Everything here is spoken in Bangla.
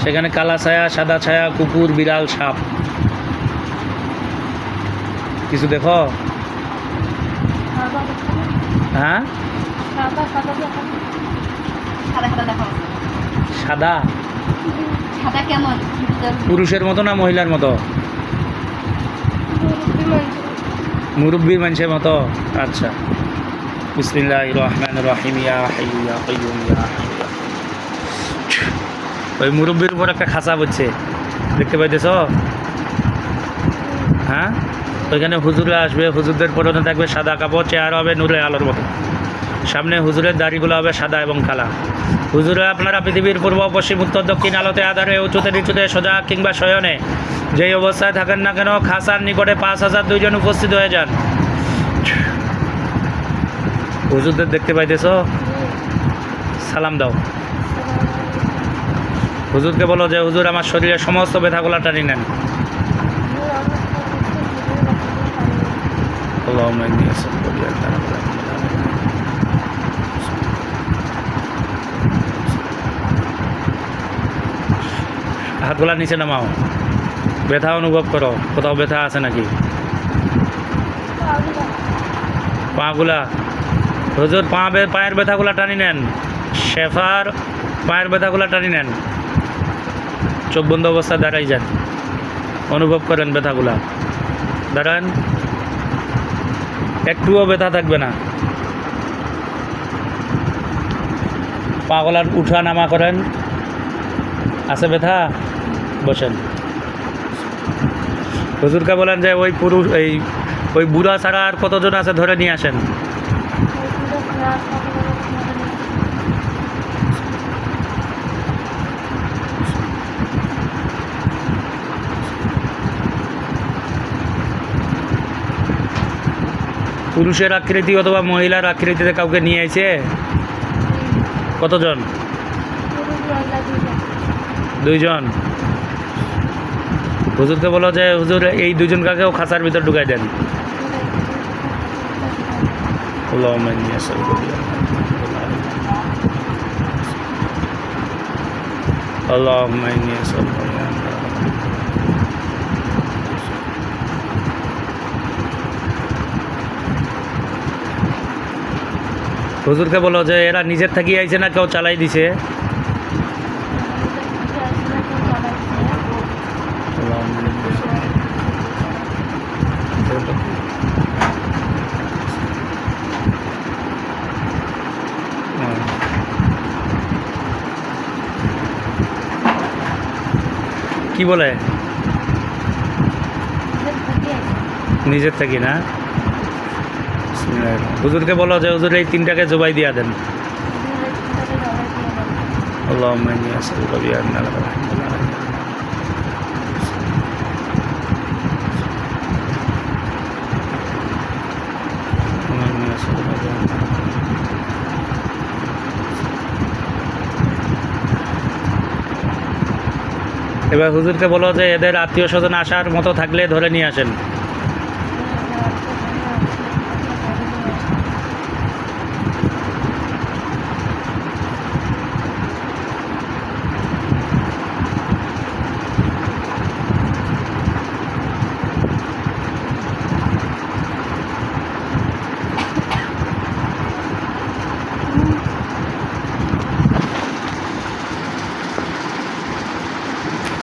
সেখানে কালা ছায়া, সাদা ছায়া, কুকুর, বিড়াল, সাপ, কিছু দেখো? হ্যাঁ, সাদা সাদা কেমন? পুরুষের মতো না মহিলার মতো? মুরব্বীর মানুষের মতো। আচ্ছা, বিসমিল্লাহির রহমানির রহিম। ইয়া হাইয়্যু ইয়া কাইয়্যুম ইয়া হাইয়্যু ইয়া কাইয়্যুম। ওই মুরব্বীর উপর একটা খাঁচা বসছে, দেখতে পাইতেছো? হ্যাঁ, ওইখানে হুজুরে আসবে, হুজুরদের পরনে থাকবে সাদা কাপড়, চেহারা হবে নূরে আলোর মতো, সামনে হুজুরের দাড়িগুলো হবে সাদা এবং কালা। হুজুরে আপনারা পৃথিবীর পূর্ব, পশ্চিম, উত্তর, দক্ষিণ, আলোতে, আধারে, উঁচুতে, নিচুতে, সোজা কিংবা শয়নে যেই অবস্থায় থাকেন না কেন, খাসার নিকটে 5002 জন উপস্থিত হয়ে যান। হুজুরদের দেখতে পাইতেছো? সালাম দাও। হুজুরকে বলো যে হুজুর আমার শরীরের সমস্ত ব্যথাগুলো টানি নেন। হাতগুলা নিচে নামাও, ব্যথা অনুভব করো, কোথাও ব্যথা আছে নাকি? পাগুলা, হুজুর পায়ের ব্যথাগুলা টানি নেন, শেফার পায়ের ব্যথাগুলা টানি নেন। চোখ বন্ধ অবস্থায় দাঁড়াই যান, অনুভব করেন ব্যথাগুলা। দাঁড়ান, একটুও ব্যথা থাকবে না। পাগলার উঠা নামা করেন। আছে ব্যথা? বসেন। হুজুরকে বলেন যে ওই পুরুষ, ওই বুড়া ছাড়া আর কতজন আছে ধরে নিয়ে আসেন। পুরুষের আকৃতি অথবা মহিলার আকৃতিতে কাউকে নিয়ে এসে? কতজন? 2 জন। হুজুরকে বলো যে হুজুর এই 2 জন কাকেও খাঁচার ভিতর ঢুকাই দেন। হুজুরকে বলো যে এরা নিজের থাকি আইছে না কেউ চালাই দিছে? কি বলে? নিজের থাকি না? হুজুরকে বলো যে হুজুর এই 3টাকে জবাই দিয়া দেন। আল্লাহুম্মা ইন্নী আসআলুকা বিআন্না লাকা আল-হামদু। এবার হুজুরকে বলো যে এদের আত্মীয় স্বজন আসার মতো থাকলে ধরে নিয়ে আসেন।